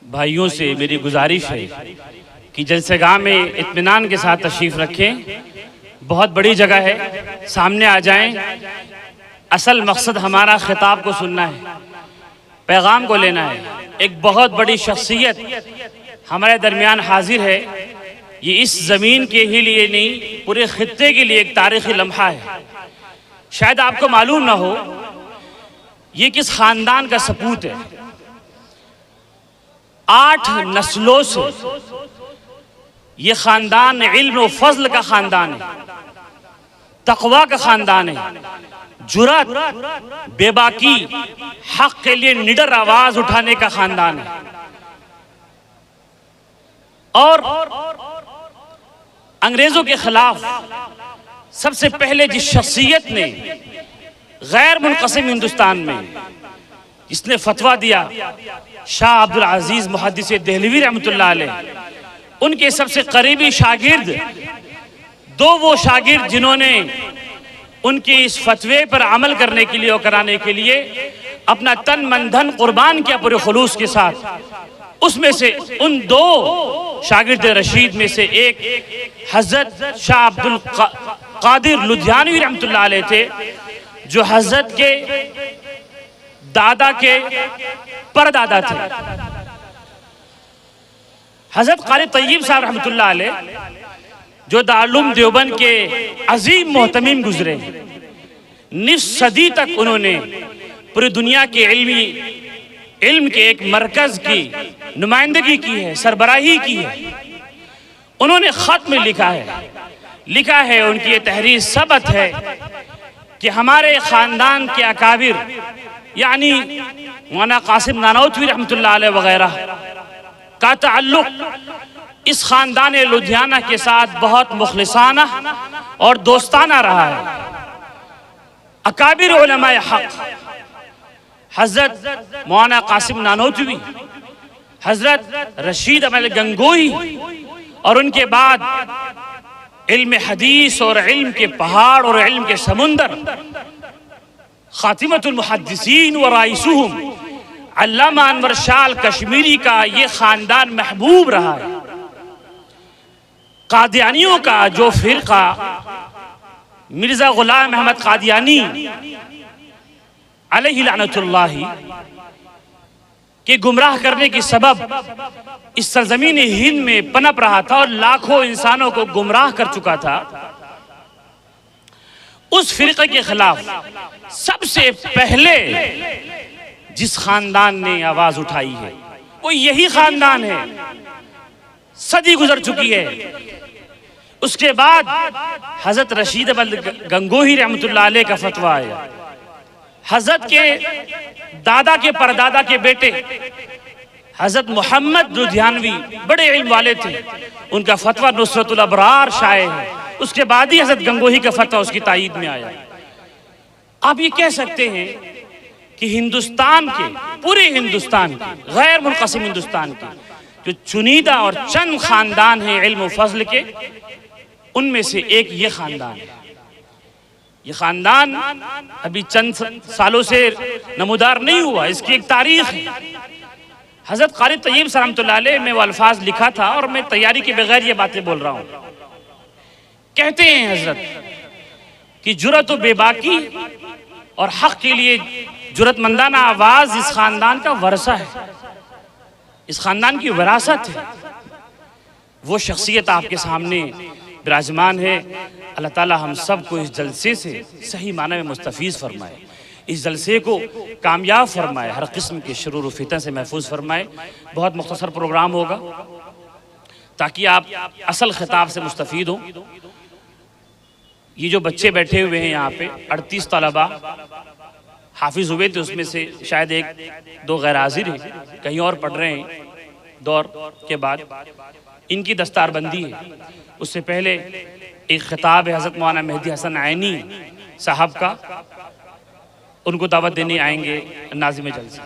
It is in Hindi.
भाइयों से मेरी गुजारिश है कि जलसेगाह में इत्मीनान के साथ तशरीफ़ रखें। बहुत बड़ी जगह है, सामने आ जाएं। असल मकसद हमारा खिताब को सुनना है, पैगाम को लेना है। एक बहुत बड़ी शख्सियत हमारे दरमियान हाजिर है। ये इस ज़मीन के ही लिए नहीं, पूरे खित्ते के लिए एक तारीख़ी लम्हा है। शायद आपको मालूम ना हो ये किस ख़ानदान का सपूत है। 8 नस्लों से ये ख़ानदान इल्म और फज़ल का ख़ानदान है, तक़वा का ख़ानदान है, जुरत, बेबाकी, हक़ के लिए निडर आवाज़ उठाने का ख़ानदान है। और अंग्रेज़ों के ख़िलाफ़ सबसे पहले जिस शख्सियत ने गैर मुनक़सिम हिंदुस्तान में जिसने फतवा दिया, शाह अब्दुल अज़ीज़ मुहद्दिस देहलवी रहमतुल्लाह अलैह, उनके सबसे करीबी शागिर्द, दो वो शागिर्द जिन्होंने उनके इस फतवे पर अमल करने के लिए और कराने के लिए अपना तन मन धन कुर्बान किया पूरे खुलूस के साथ। उसमें से उन 2 शागिर्द रशीद में से एक हज़रत शाह अब्दुल कादिर लुधियानवी रहमतुल्लाह अलैह थे, जो हज़रत के दादा के परदादा थे। हज़रत क़ारी तय्यब साहब रहमतुल्लाह अलैह जो दारुल देवबंद के अजीम मोहतमीम गुजरे, निस सदी तक उन्होंने पूरी दुनिया के इल्म के एक मरकज़ की नुमाइंदगी की है, सरबराही की है। उन्होंने ख़त में लिखा है उनकी ये तहरीर सबत है कि हमारे ख़ानदान के अकाबिर यानी मौलाना कासिम नानौतवी रहमतुल्लाह अलैह वगैरह का ताल्लुक़ इस ख़ानदान लुधियाना के साथ बहुत मुखलिसाना और दोस्ताना रहा है। अकाबिर उलमाए हक़ हज़रत मौलाना कासिम नानौतवी, हज़रत रशीद अहमद गंगोही और उनके बाद इल्म हदीस और इल्म के पहाड़ और इल्म के समुंदर खातिमतुल मुहद्दिसीन व राइसुहुम अल्लामा अनवर शाह कश्मीरी का ये ख़ानदान महबूब रहा है। कादियानियों का जो फ़िरक़ा मिर्ज़ा ग़ुलाम अहमद कादियानी अलैहि लानतुल्लाही के गुमराह करने की सबब इस सरज़मीन हिंद में पनप रहा था और लाखों इंसानों को गुमराह कर चुका था, उस फ़िरक़े के ख़िलाफ़ सबसे पहले जिस ख़ानदान ने आवाज़ उठाई है वो यही ख़ानदान है। सदी गुजर चुकी है। उसके बाद हज़रत रशीद अहमद गंगोही रहमतुल्लाह अलैह का फतवा आया। हज़रत के दादा के परदादा के बेटे हज़रत मोहम्मद लुधियानवी बड़े इल्म वाले थे, उनका फतवा नुसरतुल अबरार शाये है। उसके बाद ही हज़रत गंगोही का फतवा उसकी तायीद में आया। आप ये कह सकते हैं कि हिंदुस्तान के, पूरे हिंदुस्तान के, गैर मुनक़सिम हिंदुस्तान के जो चुनीदा और चंद ख़ानदान हैं इल्म व फ़ज़ल के, उनमें से एक ये ख़ानदान है। ये ख़ानदान अभी चंद सालों से नमूदार नहीं हुआ, इसकी एक तारीख़ है। हज़रत क़ारी तय्यब रहमतुल्लाह अलैह में वो अल्फाज लिखा था और मैं तैयारी के बगैर ये बातें बोल रहा हूँ। कहते हैं हज़रत कि जुरत व बेबाकी और हक़ के लिए जुरतमंदाना आवाज़ इस ख़ानदान का वरसा है, इस ख़ानदान की विरासत है। वो शख्सियत आपके सामने विराजमान है। अल्लाह ताला हम सब को इस जलसे से सही माने में मुस्तफ़ीज़ फरमाए, इस जलसे को कामयाब फरमाए, हर किस्म के शुरूर व फितन से महफूज फरमाए। बहुत मुख्तसर प्रोग्राम होगा ताकि आप असल खिताब से मुस्तफ़ीद हों। ये जो बच्चे बैठे हुए हैं यहाँ पे 38 तलबा हाफिज़ हुए थे, उसमें से शायद 1-2 गैर हाजिर हैं, कहीं और पढ़ रहे हैं। दौर के बाद इनकी दस्तारबंदी है। उससे पहले एक खिताब है हज़रत मौलाना मेहदी हसन आइनी साहब का, उनको दावत देने आएंगे नाज़िम जलसा।